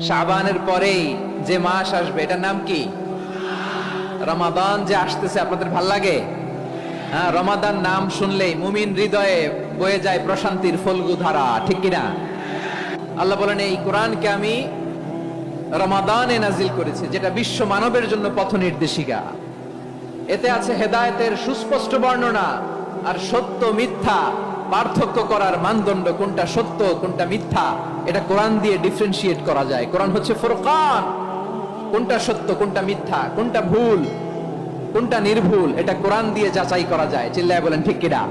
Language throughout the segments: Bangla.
শাবানের পরেই যে মাস আসবে এটার নাম কি? রমাদান যে আসতেছে, আপনাদের ভাল লাগে? হ্যাঁ, রমাদান নাম শুনলেই মুমিন হৃদয়ে বয়ে যায় প্রশান্তির ফল্গু ধারা, ঠিক কিনা? আল্লাহ বলেন, এই কোরআনকে আমি রমাদানে নাজিল করেছি, যেটা বিশ্ব মানবের জন্য পথ নির্দেশিকা। এতে আছে হেদায়েতের সুস্পষ্ট বর্ণনা, আর সত্য মিথ্যা পার্থক্য করার মানদণ্ড, কোনটা সত্য কোনটা মিথ্যা এটা কোরআন দিয়ে ডিফারেন্সিয়েট করা যায়। কোরআন হচ্ছে ফুরকান, কোনটা সত্য কোনটা মিথ্যা, কোনটা ভুল কোনটা নির্ভুল, এটা কোরআন দিয়ে যাচাই করা যায়। চিল্লায় বলেন ঠিক কিনা?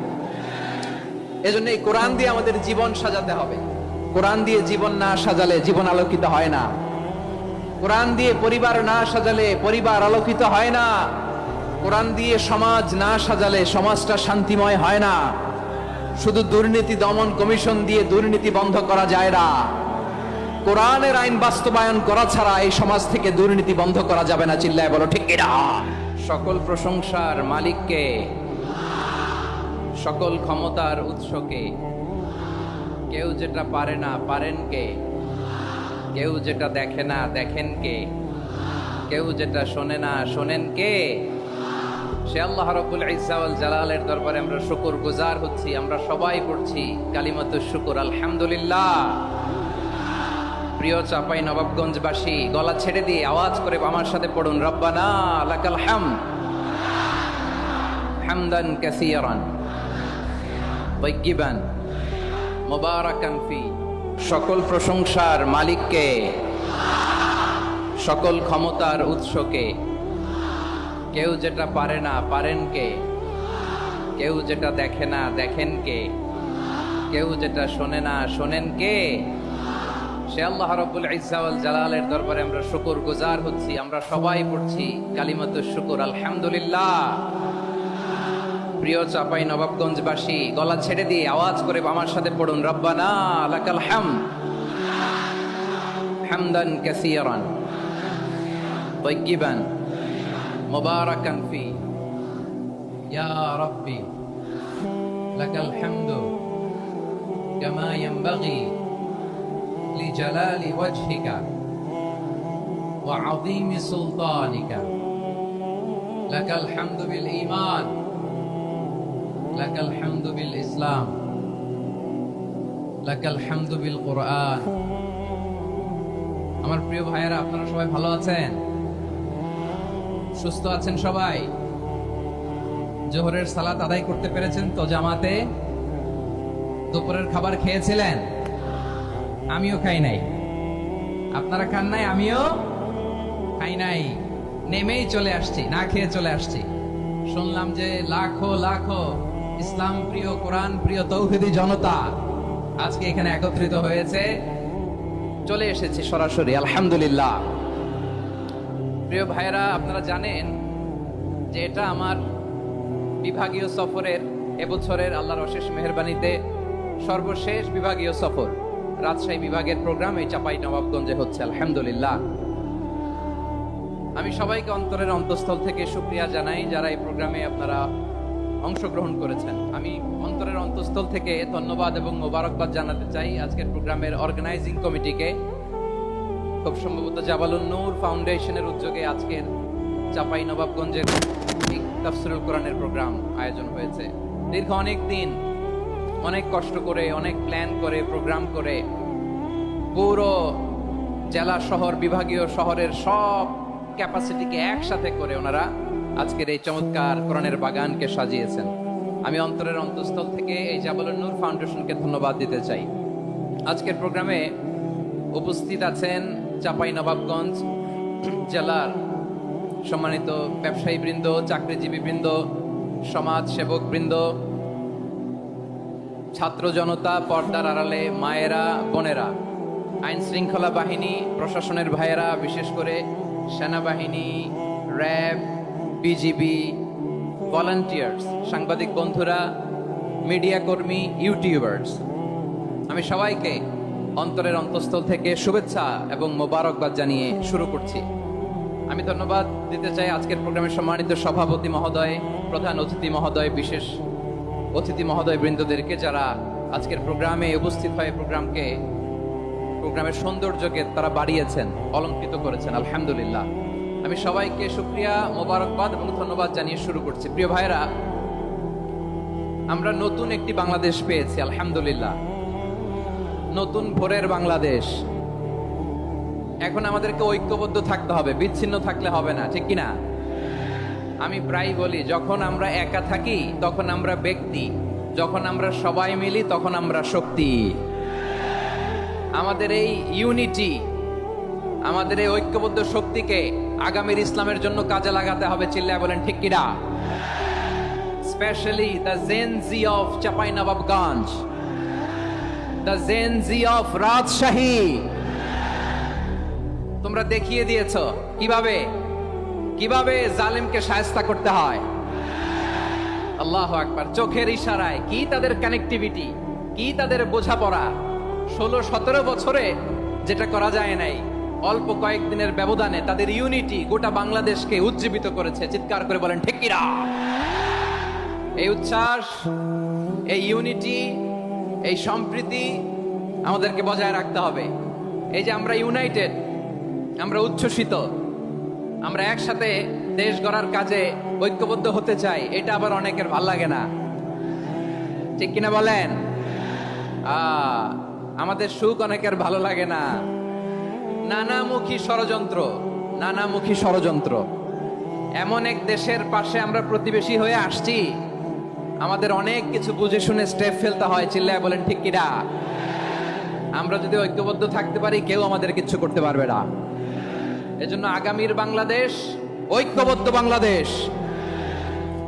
এজন্য এই কোরআন দিয়ে আমাদের জীবন সাজাতে হবে। কোরআন দিয়ে জীবন না সাজালে জীবন আলোকিত হয় না। কোরআন দিয়ে পরিবার না সাজালে পরিবার আলোকিত হয় না। কোরআন দিয়ে সমাজ না সাজালে সমাজটা শান্তিময় হয় না। শুধু দুর্নীতি দমন কমিশন দিয়ে দুর্নীতি বন্ধ করা যায় না। কোরআনের আইন বাস্তবায়ন করা ছাড়া এই সমাজ থেকে দুর্নীতি বন্ধ করা যাবে না। চিল্লায় বলো ঠিক কিনা? সকল প্রশংসার মালিককে, সকল ক্ষমতার উৎসকে। কেউ যেটা পারে না পারেন কে, কেউ যেটা দেখে না দেখেন কে, কেউ যেটা শোনে না শোনেন কে? সে আল্লাহ রাব্বুল ইজ্জা ওয়াল জালালের দরবারে আমরা শুকরগুজার হচ্ছি। আমরা সবাই পড়ছি কালিমাতুশ শুকর, আলহামদুলিল্লাহ। প্রিয় চাপাই নবাবগঞ্জবাসী, গলা ছেড়ে দিয়ে আওয়াজ করে আমার সাথে পড়ুন, রব্বানা লাকাল হামদ হামদান কাসীরান তাইয়্যিবান মুবারাকান ফি। সকল প্রশংসার মালিককে, সকল ক্ষমতার উৎসকে। কেউ যেটা পারে না পারেন কে, কেউ যেটা দেখে না দেখেন কে, কেউ যেটা শোনে না শোনেন কে? সে আল্লাহ রাব্বুল ইজ্জা ওয়াল জালালের দরবারে আমরা শুকরগুজার হচ্ছি। আমরা সবাই পড়ছি কালিমাতুশ শুকর, আলহামদুলিল্লাহ। প্রিয় চাপাই নবাবগঞ্জবাসী, গলা ছেড়ে দিয়ে আওয়াজ করে আমার সাথে পড়ুন, রব্বানা লাকাল হামদ হামদান কাসীরান তাইয়্যিবান মুবারাকান ফি। ইয়া রাব্বি লাকাল হামদু কামা ইয়ানবাগি লিজালালি ওয়াজহিকা ওয়া আযীমি সুলতানিকা। লাকাল হামদু বিল ঈমান, লাকাল হামদু বিল ইসলাম, লাকাল হামদু বিল কুরআন। আমার প্রিয় ভাইয়েরা, আপনারা সবাই ভালো আছেন? সুস্থ আছেন সবাই? জোহরের সালাত আদায় করতে পেরেছেন তো জামাতে? দুপুরের খাবার খেয়েছিলেন? আমিও খাই নাই। আপনারা খান নাই? আমিও খাই নাই। নেমেই চলে আসছি, না খেয়ে চলে আসছি। শুনলাম যে লাখো লাখো ইসলাম প্রিয়, কোরআন প্রিয় তৌহিদি জনতা আজকে এখানে একত্রিত হয়েছে। চলে এসেছি সরাসরি, আলহামদুলিল্লাহ। প্রিয় ভাইয়েরা, আপনারা জানেন যে এটা আমার বিভাগীয় সফরের, এবছরের আল্লাহর অশেষ মেহেরবানিতে সর্বশেষ বিভাগীয় সফর। রাজশাহী বিভাগের প্রোগ্রাম এই চাপাই নবাবগঞ্জে হচ্ছে, আলহামদুলিল্লাহ। আমি সবাইকে অন্তরের অন্তঃস্থল থেকে শুকরিয়া জানাই যারা এই প্রোগ্রামে আপনারা অংশগ্রহণ করেছেন। আমি অন্তরের অন্তঃস্থল থেকে ধন্যবাদ এবং মোবারকবাদ জানাতে চাই আজকের প্রোগ্রামের অর্গানাইজিং কমিটিকে। খুব সম্ভবত জাবালুন নূর ফাউন্ডেশনের উদ্যোগে আজকের চাপাই নবাবগঞ্জের তাফসীরুল কোরআনের প্রোগ্রাম আয়োজন হয়েছে। দীর্ঘ অনেক দিন অনেক কষ্ট করে, অনেক প্ল্যান করে, প্রোগ্রাম করে পুরো জেলা শহর বিভাগীয় শহরের সব ক্যাপাসিটিকে একসাথে করে ওনারা আজকের এই চমৎকার কোরআনের বাগানকে সাজিয়েছেন। আমি অন্তরের অন্তঃস্থল থেকে এই জাবালুন নূর ফাউন্ডেশনকে ধন্যবাদ দিতে চাই। আজকের প্রোগ্রামে উপস্থিত আছেন চাপাই নবাবগঞ্জ জেলার সম্মানিত ব্যবসায়ী বৃন্দ, চাকরিজীবী বৃন্দ, সমাজ সেবক বৃন্দ, ছাত্র জনতা, পর্দার আড়ালে মায়েরা, বোনেরা, আইন শৃঙ্খলা বাহিনী, প্রশাসনের ভাইয়েরা, বিশেষ করে সেনাবাহিনী, র্যাব, বিজিবি, ভলান্টিয়ার্স, সাংবাদিক বন্ধুরা, মিডিয়া কর্মী, ইউটিউবার্স, আমি সবাইকে অন্তরের অন্তঃস্থল থেকে শুভেচ্ছা এবং মোবারকবাদ জানিয়ে শুরু করছি। আমি ধন্যবাদ দিতে চাই আজকের প্রোগ্রামের সম্মানিত সভাপতি মহোদয়, প্রধান অতিথি মহোদয়, বিশেষ অতিথি মহোদয় বৃন্দদেরকে যারা আজকের প্রোগ্রামে উপস্থিত হয়ে প্রোগ্রামের সৌন্দর্যকে তারা বাড়িয়েছেন, অলঙ্কৃত করেছেন। আলহামদুলিল্লাহ। আমি সবাইকে শুকরিয়া, মোবারকবাদ এবং ধন্যবাদ জানিয়ে শুরু করছি। প্রিয় ভাইরা, আমরা নতুন একটি বাংলাদেশ পেয়েছি আলহামদুলিল্লাহ, নতুন ভোরের বাংলাদেশ। এখন আমাদেরকে ঐক্যবদ্ধ থাকতে হবে, বিচ্ছিন্ন থাকলে হবে না, ঠিক কিনা? আমি প্রায় বলি, যখন আমরা একা থাকি তখন আমরা ব্যক্তি, যখন আমরা সবাই মিলি তখন আমরা শক্তি। আমাদের এই ইউনিটি, আমাদের এই ঐক্যবদ্ধ শক্তিকে আগামীর ইসলামের জন্য কাজে লাগাতে হবে। চিল্লায় বলেন ঠিক কিনা? Specially the Gen Z of Chapainawabganj, the Gen Z of Rajshahi. তোমরা দেখিয়ে দিয়েছো কিভাবে কিভাবে জালিমকে শায়েস্তা করতে হয়। আল্লাহু আকবার। চোখের ইশারায় কি তাদের কানেক্টিভিটি, কি তাদের বোঝাপড়া। 16-17 বছরে যেটা করা যায় নাই, অল্প কয়েকদিনের ব্যবধানে তাদের ইউনিটি গোটা বাংলাদেশকে উজ্জীবিত করেছে। চিৎকার করে বলেন ঠিক কিনা? এই উচ্ছ্বাস, এই ইউনিটি, এই সম্প্রীতি আমাদেরকে বজায় রাখতে হবে। এই যে আমরা ইউনাইটেড, আমরা উচ্ছ্বসিত, আমরা একসাথে দেশ গড়ার কাজে ঐক্যবদ্ধ হতে চাই, এটা আবার অনেকের ভাল লাগে না, ঠিক কিনা বলেন? আমাদের সুখ অনেকের ভালো লাগে না। নানামুখী ষড়যন্ত্র, নানামুখী ষড়যন্ত্র। এমন এক দেশের পাশে আমরা প্রতিবেশী হয়ে আসছি, আমাদের অনেক কিছু বুঝে শুনে স্টেপ ফেলতে হয়। চিল্লায় বলেন ঠিক কিনা? আমরা যদি ঐক্যবদ্ধ থাকতে পারি, কেউ আমাদের কিছু করতে পারবে না। এজন্য আগামীর বাংলাদেশ ঐক্যবদ্ধ বাংলাদেশ।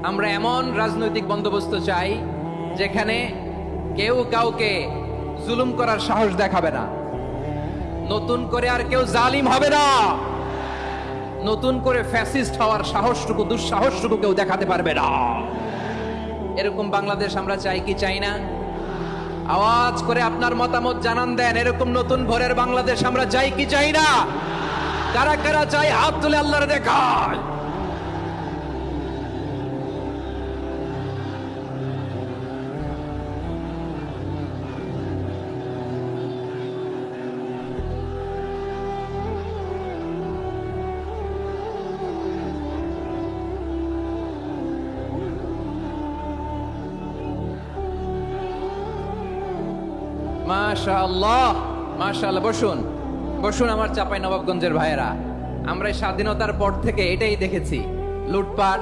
আমরা এমন রাজনৈতিক বন্দোবস্ত চাই যেখানে কেউ কাউকে জুলুম করার সাহস দেখাবে না, নতুন করে আর কেউ জালিম হবে না, নতুন করে ফ্যাসিস্ট হওয়ার সাহসটুকু, দুঃসাহসটুকু কেউ দেখাতে পারবে না। এরকম বাংলাদেশ আমরা চাই কি চাই না? আওয়াজ করে আপনার মতামত জানান দেন। এরকম নতুন ভোরের বাংলাদেশ আমরা চাই কি চাই না? কারা কারা চাই হাত তুলে আল্লাহর দেখায়। মাশাআল্লাহ, মাশাআল্লাহ। বসুন, বসুন আমার চাঁপাইনবাবগঞ্জের ভাইয়েরা। আমরা স্বাধীনতার পর থেকে এটাই দেখেছি, লুটপাট,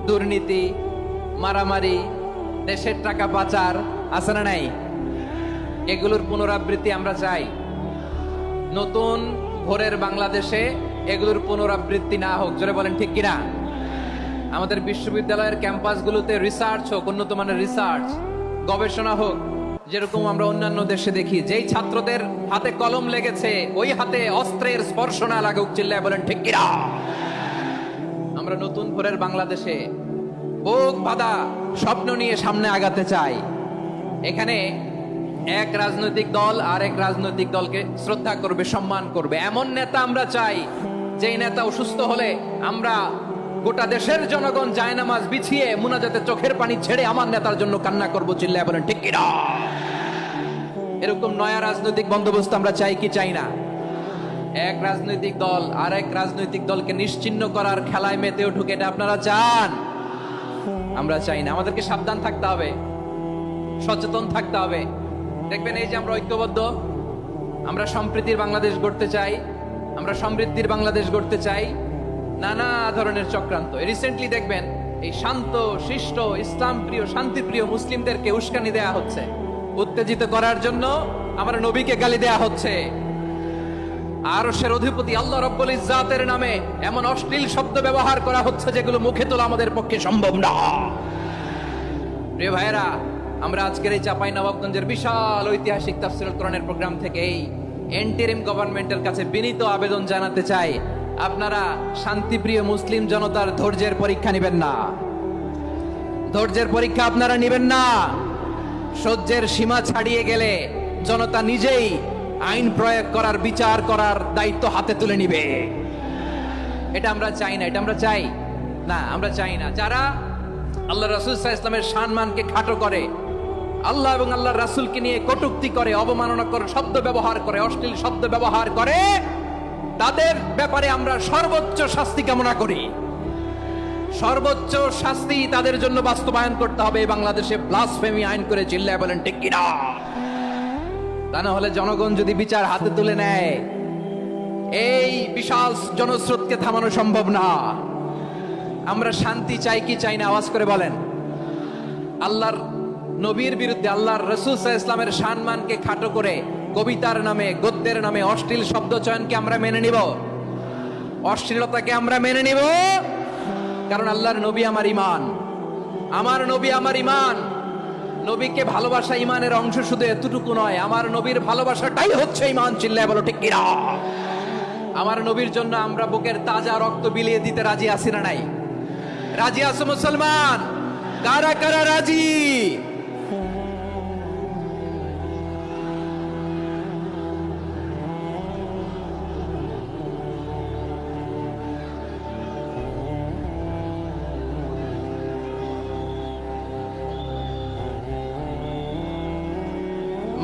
দুর্নীতি, মারামারি, দেশের টাকা পাচার, আছে না নাই? এগুলোর পুনরাবৃত্তি আমরা চাই। নতুন ভোরের বাংলাদেশে এগুলোর পুনরাবৃত্তি না হোক। জোরে বলেন ঠিক কিনা? আমাদের বিশ্ববিদ্যালয়ের ক্যাম্পাসগুলোতে রিসার্চ হোক, উন্নত মানের রিসার্চ, গবেষণা হোক। যেরকম আমরা অন্যান্য দেশে দেখি, যেই ছাত্রদের হাতে কলম লেগেছে ওই হাতে অস্ত্রের স্পর্শ না লাগুক। চিল্লায় বলেন ঠিক কিনা? আমরা নতুন ভোরের বাংলাদেশে বুক বাঁধা স্বপ্ন নিয়ে সামনে আগাতে চাই। এখানে এক রাজনৈতিক দল আর এক রাজনৈতিক দলকে শ্রদ্ধা করবে, সম্মান করবে, এমন নেতা আমরা চাই যেই নেতা অসুস্থ হলে আমরা গোটা দেশের জনগণ জায়নামাজ বিছিয়ে মুনাজাতে চোখের পানি ছেড়ে আমার নেতার জন্য কান্না করবো। চিল্লায় বলেন ঠিক কিনা? এরকম নয়া রাজনৈতিক বন্দোবস্ত আমরা চাই কি চাই না? এক রাজনৈতিক দল আর এক রাজনৈতিক দলকে নিশ্চিহ্ন করার খেলায় মেতেও ঢুকে, এটা আপনারা চান? আমরা চাই না। আমাদেরকে সাবধান থাকতে হবে, সচেতন থাকতে হবে। দেখবেন এই যে আমরা ঐক্যবদ্ধ, আমরা সম্প্রীতির বাংলাদেশ গড়তে চাই, আমরা সমৃদ্ধির বাংলাদেশ গড়তে চাই। নানা ধরনের চক্রান্ত। রিসেন্টলি দেখবেন এই শান্ত শিষ্ট ইসলাম প্রিয় শান্তিপ্রিয় মুসলিমদেরকে উস্কানি দেয়া হচ্ছে, উত্তেজিত করার জন্য আমার নবীকে গালি দেয়া হচ্ছে। আরশের অধিপতি আল্লাহ রাব্বুল ইজ্জাতের নামে এমন অশ্লীল শব্দ ব্যবহার করা হচ্ছে যেগুলো মুখে তোলা আমাদের পক্ষে সম্ভব না। প্রিয় ভাইরা, আমরা আজকের এই চাঁপাইনবাবগঞ্জের বিশাল ঐতিহাসিক তাফসীরুল কোরআনের প্রোগ্রাম থেকে এই এন্টিরিম গভর্নমেন্টের কাছে বিনীত আবেদন জানাতে চাই, আপনারা শান্তিপ্রিয় মুসলিম জনতার ধৈর্যের পরীক্ষা নেবেন না। ধৈর্যের পরীক্ষা আপনারা নেবেন না। সহ্যের সীমা ছাড়িয়ে গেলে জনতা নিজেই আইন প্রয়োগ করার, বিচার করার দায়িত্ব হাতে তুলে নিবে। এটা আমরা চাই না, এটা আমরা চাই না, আমরা চাই না। যারা আল্লাহ রাসূল সাল্লাল্লাহু আলাইহি ওয়াসাল্লামের সম্মানকে খাটো করে, আল্লাহ এবং আল্লাহর রাসূলকে নিয়ে কটূক্তি করে, অবমাননা করে, শব্দ ব্যবহার করে, অশ্লীল শব্দ ব্যবহার করে, তাদের ব্যাপারে আমরা সর্বোচ্চ শাস্তি কামনা করি। সর্বোচ্চ শাস্তি তাদের জন্য বাস্তবায়ন করতে হবে। বাংলাদেশে ব্লাসফেমি আইন করে চিল্লায় বলেন ঠিক কিনা? তা না হলে জনগণ যদি বিচার হাতে তুলে নেয়, এই বিশাল জনস্রোতকে থামানো সম্ভব না। আমরা শান্তি চাই কি চাই না? আওয়াজ করে বলেন। আল্লাহর নবীর বিরুদ্ধে, আল্লাহর রাসূল সাল্লাল্লাহু আলাইহি ওয়াসাল্লামের সম্মানকে খাটো করে কবিতার নামে, গদ্যের নামে অশ্লীল শব্দ চয়নকে আমরা মেনে নিব? অশ্লীলতাকে আমরা মেনে নিব? কারণ আল্লাহর নবী আমার ঈমান, আমার নবী আমার ঈমান। নবীকে ভালোবাসা ঈমানের অংশ শুধু এতটুকু নয়, আমার নবীর ভালোবাসাটাই হচ্ছে ঈমান। চিল্লায় বলো ঠিক কিনা? আমার নবীর জন্য আমরা বুকের তাজা রক্ত বিলিয়ে দিতে রাজি আছি না নাই? রাজি আছো মুসলমান? কারা কারা রাজি?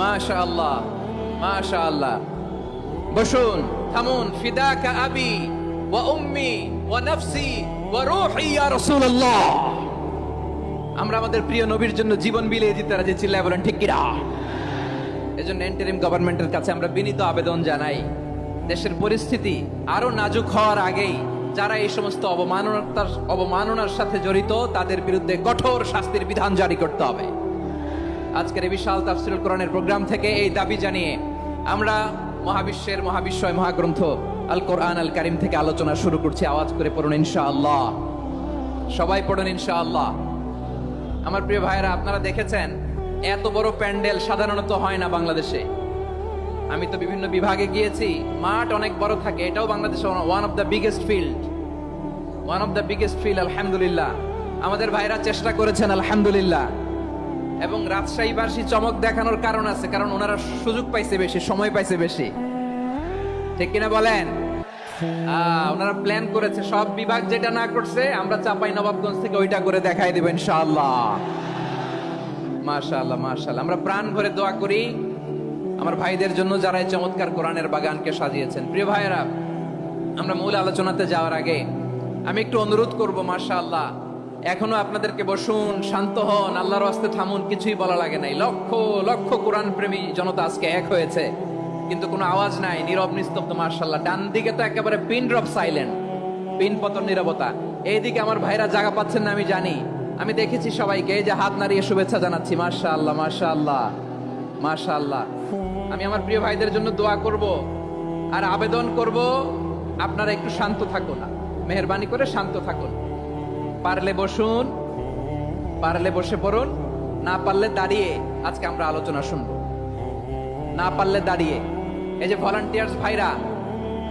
মাশাআল্লাহ, মাশাআল্লাহ। বসুন, থামুন। ফিদাকা আবি ওয়া উম্মি ওয়া নাফসি ওয়া রূহি ইয়া রাসূলুল্লাহ। আমরা আমাদের প্রিয় নবীর জন্য জীবন বিলিয়ে দিতে রাজি। চিল্লায় বলেন ঠিক কিনা? এজন্য ইন্টারিম গভর্নমেন্টের কাছে আমরা বিনীত আবেদন জানাই, দেশের পরিস্থিতি আরো নাজুক হওয়ার আগেই যারা এই সমস্ত অবমাননার সাথে জড়িত তাদের বিরুদ্ধে কঠোর শাস্তির বিধান জারি করতে হবে। আজকের এই বিশাল তাফসীরুল কোরআনের প্রোগ্রাম থেকে এই দাবি জানিয়ে আমরা মহাবিশ্বের মহাবিশ্বয় মহাগ্রন্থ আল কোরআন আল কারীম থেকে আলোচনা শুরু করছি। আওয়াজ করে পড়ুন ইনশাআল্লাহ। সবাই পড়ুন ইনশাআল্লাহ। আমার প্রিয় ভাইরা, আপনারা দেখেছেন এত বড় প্যান্ডেল সাধারণত হয় না বাংলাদেশে। আমি তো বিভিন্ন বিভাগে গিয়েছি, মাঠ অনেক বড় থাকে। এটাও বাংলাদেশে one of the biggest field, one of the biggest field. আলহামদুলিল্লাহ, আমাদের ভাইরা চেষ্টা করেছেন আলহামদুলিল্লাহ। এবং রাজশাহীবাসী চমক দেখানোর কারণ আছে, কারণ ওনারা সুযোগ পাইছে বেশি, সময় পাইছে বেশি। ঠিক কিনা বলেন? ওনারা প্ল্যান করেছে, সব বিভাগ যেটা না করছে আমরা চাপাই নবাবগঞ্জ থেকে ওইটা করে দেখাই দেব ইনশাআল্লাহ। মাশাআল্লাহ, মাশাআল্লাহ। আমরা প্রাণ ভরে দোয়া করি আমার ভাইদের জন্য যারা এই চমৎকার কোরআনের বাগানকে সাজিয়েছেন। প্রিয় ভাইয়েরা, আমরা মূল আলোচনাতে যাওয়ার আগে আমি একটু অনুরোধ করব, মাশাআল্লাহ, এখনো আপনাদেরকে বসুন, শান্ত হন, আল্লাহর রাস্তায় থামুন, কিছুই বলা লাগে নাই। লক্ষ লক্ষ কোরআন প্রেমী জনতা আজকে এক হয়েছে, কিন্তু কোনো আওয়াজ নাই, নীরব নিস্তব্ধ। মাশাআল্লাহ, ডান দিকে তো একেবারে পিন ড্রপ সাইলেন্ট, পিন পতন নীরবতা। এইদিকে আমার ভাইরা জায়গা পাচ্ছেন না আমি জানি, আমি দেখেছি সবাইকে, এই যে হাত নাড়িয়ে শুভেচ্ছা জানাচ্ছি। মাশাআল্লাহ, মাশাআল্লাহ, মাশাআল্লাহ। আমি আমার প্রিয় ভাইদের জন্য দোয়া করব আর আবেদন করব, আপনারা একটু শান্ত থাকুন, মেহেরবানি করে শান্ত থাকুন। পারলে বসুন, পারলে বসে পড়ুন, না পারলে দাঁড়িয়ে আজকে আমরা আলোচনা শুনবো। না পারলে দাঁড়িয়ে। এই যে ভলান্টিয়ার্স ভাইরা,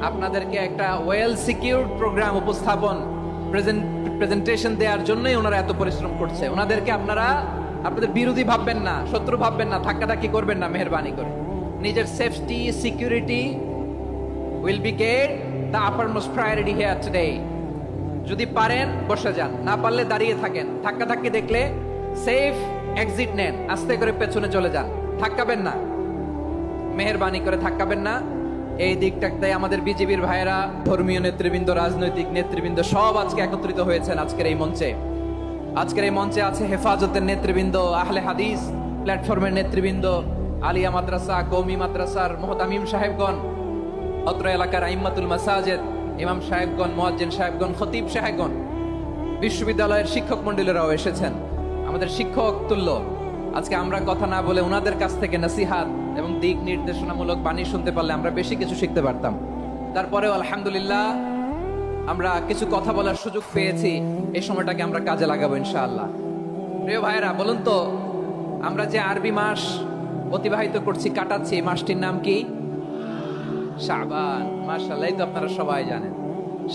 আপনাদেরকে একটা ওয়েল সিকিউরড প্রোগ্রাম উপস্থাপন প্রেজেন্টেশন দেওয়ার জন্যই ওনারা এত পরিশ্রম করছে। ওনাদেরকে আপনারা আপনাদের বিরোধী ভাববেন না, শত্রু ভাববেন না, ধাক্কাধাক্কি করবেন না, মেহেরবানি করে। নিজের safety, security will be get the uppermost priority here today. যদি পারেন বসে যান, না পারলে দাঁড়িয়ে থাকেন। ধাক্কাধাক্কি দেখলে সেফ এক্সিট নেন, আস্তে করে পেছনে চলে যান, ধাক্কাবেন না, মেহেরবানি করে ধাক্কাবেন না। এই দিকটাতে আমাদের বিজেপির ভাইয়েরা, ধর্মীয় নেতৃবৃন্দ, রাজনৈতিক নেতৃবৃন্দ সব আজকে একত্রিত হয়েছেন আজকের এই মঞ্চে। আজকের এই মঞ্চে আছে হেফাজতের নেতৃবৃন্দ, আহলে হাদিস প্ল্যাটফর্মের নেতৃবৃন্দ, আলিয়া মাদ্রাসা, কওমি মাদ্রাসার মুহতামিম সাহেবগণ, অত্র এলাকার আইম্মাতুল মাসাজিদ, ইমাম সাহেবগণ, মুয়াজ্জিন সাহেবগণ, খতিব সাহেবগণ, বিশ্ববিদ্যালয়ের শিক্ষক মন্ডলীরাও এসেছেন। আমাদের শিক্ষক তুল্য। আজকে আমরা কথা না বলে ওনাদের কাছ থেকে নসিহাত এবং দিক নির্দেশনামূলক বাণী শুনতে পারলে আমরা বেশি কিছু শিখতে পারতাম। তারপরেও আলহামদুলিল্লাহ আমরা কিছু কথা বলার সুযোগ পেয়েছি। এই সময়টাকে আমরা কাজে লাগাবো ইনশাআল্লাহ। প্রিয় ভাইয়েরা, বলুন তো, আমরা যে আরবি মাস অতিবাহিত করছি, কাটাচ্ছি, এই মাসটির নাম কি? শাবান। মাশাআল্লাহ, এই তো আপনারা সবাই জানেন।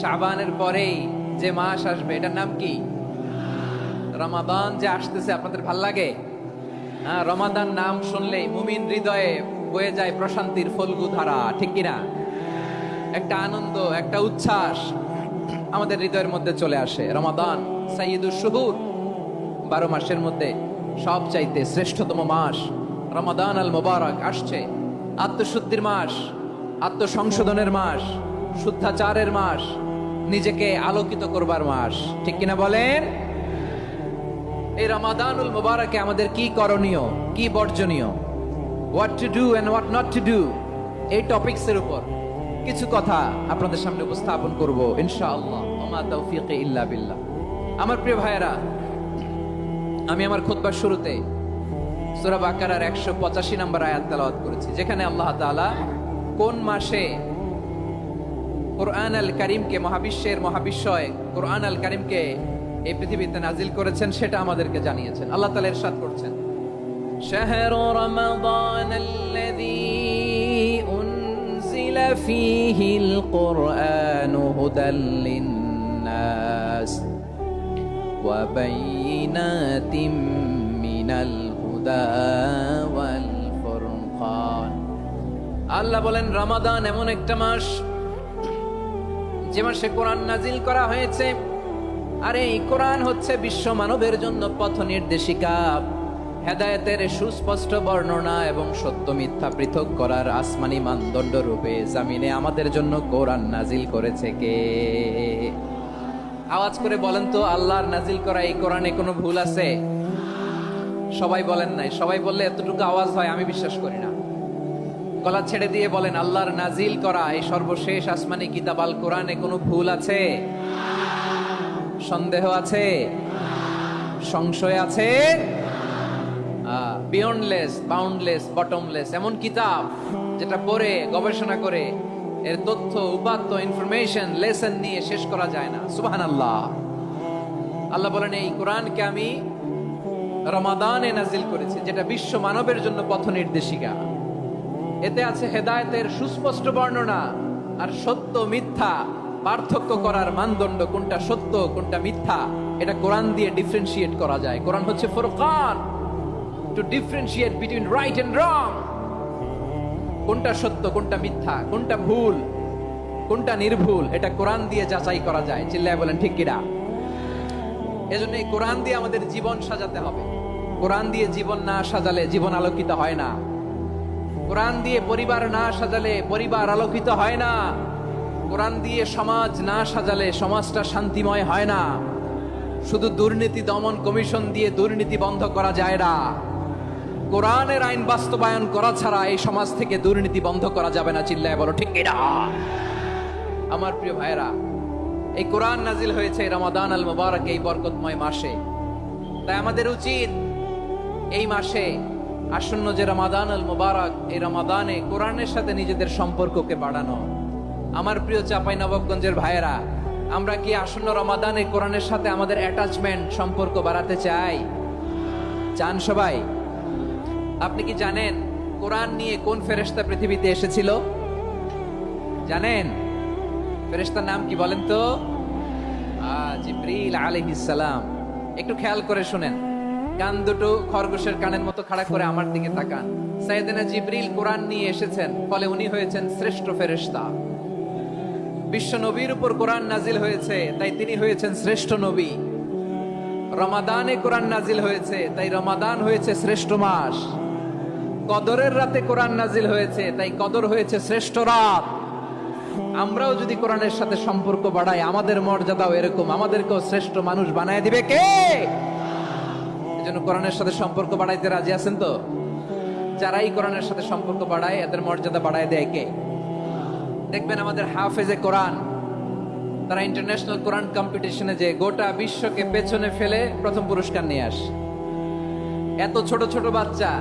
শাবানের পরেই যে মাস আসবে এটার নাম কি? রমাদান। যে আসতেছে, আপনাদের ভাল লাগে? হ্যাঁ, রমাদান নাম শুনলেই মুমিন হৃদয়ে বয়ে যায় প্রশান্তির ফল্গু ধারা, ঠিক কিনা? একটা আনন্দ, একটা উচ্ছ্বাস আমাদের হৃদয়ের মধ্যে চলে আসে। রমাদান সাইয়্যিদুশ শুহুর, 12 মাসের মধ্যে সব চাইতে শ্রেষ্ঠতম মাস রমাদান আল মুবারক আসছে। আত্মশুদ্ধির মাস, আত্মসংশোধনের মাস, শুদ্ধাচারের মাস, নিজেকে আলোকিত করবার মাস, ঠিক কিনা বলেন? এই রমাদানুল মুবারকে আমাদের কি করণীয়, কি বর্জনীয়, what to do and what not to do, এই টপিকসের উপর কিছু কথা আপনাদের সামনে উপস্থাপন করব ইনশাআল্লাহ। ওমা তাওফীকি ইল্লা বিল্লাহ। আমার প্রিয় ভাইয়েরা, আমি আমার খুতবার শুরুতে সূরা বাকারার 185 নম্বর আয়াত তেলাওয়াত করেছি, যেখানে আল্লাহ তাআলা কোন মাসে কোরআন আল কারীমকে, মহাবিশ্বের মহাবিশ্বয় কোরআন আল কারীমকে এই পৃথিবীতে নাজিল করেছেন সেটা আমাদেরকে জানিয়েছেন। আল্লাহ তাআলা ইরশাদ করছেন, শাহরু রমাদানাল্লাযী উনজিলা ফীহিল কুরআনু হুদাল লিন্নাস ওয়া বাইয়িনাতিম মিনাল হুদা ওয়াল ফুরকান। আল্লাহ বলেন, রমাদান এমন একটা মাস যে মাসে কোরআন নাজিল করা হয়েছে। আর এই কোরআন হচ্ছে বিশ্ব মানবের জন্য পথ নির্দেশিকা, হেদায়েতের সুস্পষ্ট বর্ণনা এবং সত্য মিথ্যা পৃথক করার আসমানি মানদণ্ড রূপে জামিনে আমাদের জন্য কোরআন নাজিল করেছে কে? আওয়াজ করে বলেন তো, আল্লাহর নাজিল করা এই কোরআনে কোনো ভুল আছে? সবাই বলেন নাই। সবাই বললে এতটুকু আওয়াজ হয় আমি বিশ্বাস করি না। গলা ছেড়ে দিয়ে বলেন, আল্লাহর নাজিল করা এই সর্বশেষ আসমানি কিতাব আল কোরআনে কোনো ভুল আছে? সন্দেহ আছে? সংশয় আছে? বিয়ন্ডলেস, বাউন্ডলেস, বটমলেস এমন কিতাব যেটা পড়ে গবেষণা করে এর তথ্য, উপাত্ত, ইনফরমেশন, লেসন নিয়ে শেষ করা যায় না। সুবহানাল্লাহ। আল্লাহ বলেন, এই কোরআনকে আমি রমাদানে নাজিল করেছি, যেটা বিশ্ব মানবের জন্য পথ নির্দেশিকা। এতে আছে হেদায়েতের সুস্পষ্ট বর্ণনা আর সত্য মিথ্যা পার্থক্য করার মানদণ্ড, কোনটা সত্য কোনটা মিথ্যা এটা কোরআন দিয়ে ডিফারেন্সিয়েট করা যায়। কোরআন হচ্ছে Furqan, to differentiate between right and wrong. কোনটা সত্য, কোনটা মিথ্যা, কোনটা ভুল, কোনটা নির্ভুল, এটা কোরআন দিয়ে যাচাই করা যায়। চিল্লায় বলেন ঠিক কিনা? এজন্য এই কোরআন দিয়ে আমাদের জীবন সাজাতে হবে। কোরআন দিয়ে জীবন না সাজালে জীবন আলোকিত হয় না। কোরআন দিয়ে পরিবার না সাজালে পরিবার আলোকিত হয় না। কোরআন দিয়ে সমাজ না সাজালে সমাজটা শান্তিময় হয় না। শুধু দুর্নীতি দমন কমিশন দিয়ে দুর্নীতি বন্ধ করা যায় না। কোরআনের আইন বাস্তবায়ন করা ছাড়া এই সমাজ থেকে দুর্নীতি বন্ধ করা যাবে না। চিল্লায় বলো ঠিক কিনা? আমার প্রিয় ভাইরা, এই কোরআন নাজিল হয়েছে রমাদান আল মুবারক, এই বরকতময় মাসে। তাই আমাদের উচিত এই মাসে আসন্ন যে রমাদান আল মুবারক, এই রমাদানে কোরআনের সাথে নিজেদের সম্পর্ককে বাড়ানো। আমার প্রিয় চাঁপাইনবাবগঞ্জের ভাইয়েরা, আমরা কি আসন্ন রমাদানে কোরআনের সাথে আমাদের অ্যাটাচমেন্ট, সম্পর্ক বাড়াতে চাই? চান সবাই? আপনি কি জানেন কোরআন নিয়ে কোন ফেরেশতা পৃথিবীতে এসেছিল? জানেন? ফেরেশতার নাম কি বলেন তো? জিবরিল আলাইহিস সালাম। একটু খেয়াল করে শুনেন, কান দুটো খরগোশের কানের মতো খাড়া করে আমার দিকে তাকান। সাইয়েদনা জিবরিল কোরআন নিয়ে এসেছেন, ফলে উনি হয়েছেন শ্রেষ্ঠ ফেরেশতা। বিশ্ব নবীর উপর কোরআন নাজিল হয়েছে, তাই তিনি হয়েছেন শ্রেষ্ঠ নবী। রমাদানে কোরআন নাজিল হয়েছে, তাই রমাদান হয়েছে শ্রেষ্ঠ মাস। কদরের রাতে কোরআন নাজিল হয়েছে, তাই কদর হয়েছে শ্রেষ্ঠ রাত। আমরাও যদি কোরআনের সাথে সম্পর্ক বাড়াই, আমাদের মর্যাদাও এরকম, আমাদেরকেও শ্রেষ্ঠ মানুষ বানায় দিবে কে? এজন্য কোরআনের সাথে সম্পর্ক বাড়াইতে রাজি আছেন তো? যারাই কোরআনের সাথে সম্পর্ক বাড়ায় এদের মর্যাদা বাড়ায় দেয় কে? দেখবেন আমাদের হাফেজে কোরআন, তারা ইন্টারন্যাশনাল কোরআন কম্পিটিশনে যে গোটা বিশ্বকে পেছনে ফেলে প্রথম পুরস্কার নিয়ে আসে। এত ছোট ছোট বাচ্চা,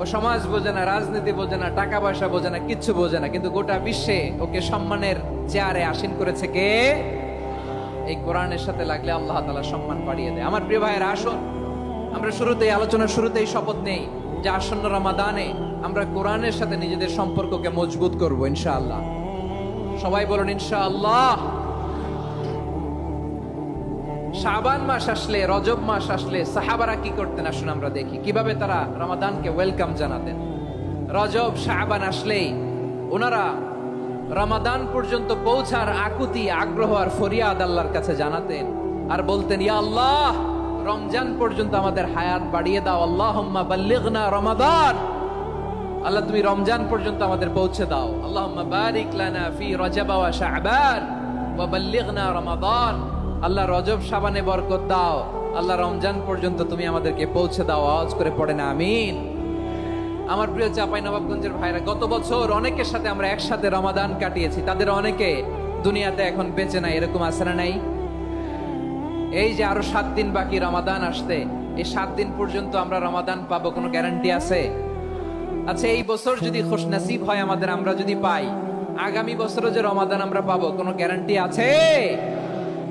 ও সমাজ বোঝে না, রাজনীতি বোঝে না, টাকা পয়সা বোঝে না, কিচ্ছু বোঝে না, কিন্তু গোটা বিশ্বে ওকে সম্মানের চেয়ারে আসীন করেছে কে? এই কোরআনের সাথে লাগলে আল্লাহ তাআলা সম্মান বাড়িয়ে দেয়। আমার প্রিয় ভাইয়েরা, আসুন আমরা শুরুতেই, আলোচনার শুরুতেই শপথ নেই যে আসন্ন রমাদানে আমরা কোরআনের সাথে নিজেদের সম্পর্ককে মজবুত করব ইনশাআল্লাহ। সবাই বলুন ইনশাআল্লাহ। শাবান মাস আসলে, রজব মাস আসলে সাহাবারা কি করতেন আসুন আমরা দেখি, কিভাবে তারা রমাদানকে ওয়েলকাম জানাতেন। রজব শাবান আসলেই ওনারা রমাদান পর্যন্ত পৌঁছার আকুতি, আগ্রহ আর ফরিয়াদ আল্লাহর কাছে জানাতেন আর বলতেন, ইয়া আল্লাহ, রমজান পর্যন্ত আমাদের হায়াত বাড়িয়ে দাও। আল্লাহুম্মা বাল্লিগনা রমাদান, আল্লাহ তুমি রমজান পর্যন্ত আমাদের পৌঁছে দাও। আল্লাহুম্মা বারিক লানা ফি রজব ওয়া শাবান ওয়া বাল্লিগনা রমাদান, আল্লাহ রজব শাবানে বরকত দাও, আল্লাহ রমজান পর্যন্ত তুমি আমাদেরকে পৌঁছে দাও। আওয়াজ করে পড়েন আমিন। আমার প্রিয় চাঁপাইনবাবগঞ্জের ভাইরা, গত বছর অনেকের সাথে আমরা একসাথে রমাদান কাটিয়েছি, তাদের অনেকে দুনিয়াতে এখন বেঁচে নাই, এরকম আছে না নাই? এই যে আরো 7 দিন বাকি রমাদান আসতে, এই 7 দিন পর্যন্ত আমরা রমাদান পাবো, কোনো গ্যারান্টি আছে? আচ্ছা, এই বছর যদি খুশনসিব হয় আমাদের, আমরা যদি পাই, আগামী বছরও যে রমাদান আমরা পাবো, কোনো গ্যারান্টি আছে?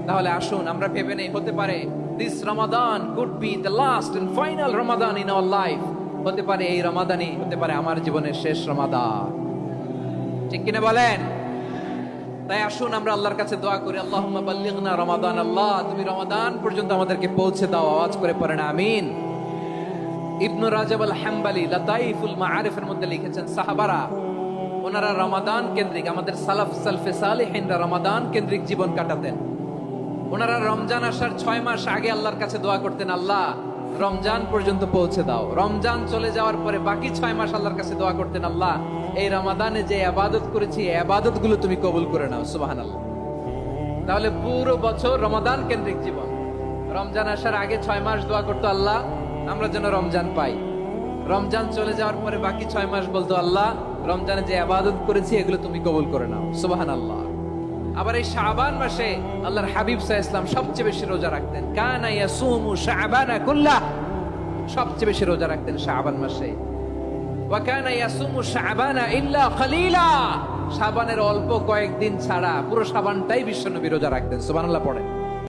তাহলে আসুন আমরা ভেবে নেই, হতে পারে this Ramadan could be the last and final Ramadan in our life. হতে পারে এই রমাদানই হতে পারে আমার জীবনের শেষ রমাদান। ঠিক কিনা বলেন? তাই আসুন আমরা আল্লাহর কাছে দোয়া করি, আল্লাহুম্মা বাল্লিগনা রমাদান, আল্লাহ তুমি রমাদান পর্যন্ত আমাদেরকে পৌঁছে দাও। আওয়াজ করে পড়েন আমিন। ইবনু রাজব আল হাম্বলি লাতাইফুল মাআরিফের মধ্যে লিখেছেন, সাহাবারা ওনারা রমাদান কেন্দ্রিক, আমাদের সালাফ সালফে সালেহিনরা রমাদান কেন্দ্রিক জীবন কাটাতেন। ওনারা রমজান আসার 6 মাস আগে আল্লাহর কাছে দোয়া করতেন, আল্লাহ রমজান পর্যন্ত পৌঁছে দাও। রমজান চলে যাওয়ার পরে বাকি 6 মাস আল্লাহর কাছে দোয়া করতেন, আল্লাহ এই রমাদানে যে ইবাদত করেছি এই ইবাদত গুলো তুমি কবুল করে নাও। সুবহানাল্লাহ। তাহলে পুরো বছর রমাদান কেন্দ্রিক জীবন। রমজান আসার আগে 6 মাস দোয়া করতো, আল্লাহ আমরা যেন রমজান পাই। রমজান চলে যাওয়ার পরে বাকি 6 মাস বলতো, আল্লাহ রমজানে যে ইবাদত করেছি এগুলো তুমি কবুল করে নাও। সুবহানাল্লাহ। আবার এই শাবান মাসে আল্লাহর হাবিব সাল্লাল্লাহু আলাইহি ওয়াসাল্লাম সবচেয়ে বেশি রোজা রাখতেন। কানা ইয়াসুমু শাবানা কুল্লাহ, সবচেয়ে বেশি রোজা রাখতেন শাবান মাসে। ওয়া কানা ইয়াসুমু শাবানা ইল্লা কলিলা, শাবানের অল্প কয়েকদিন ছাড়া পুরো শাবানটাই বিশ্বনবী রোজা রাখতেন। সুবহানাল্লাহ পড়ে।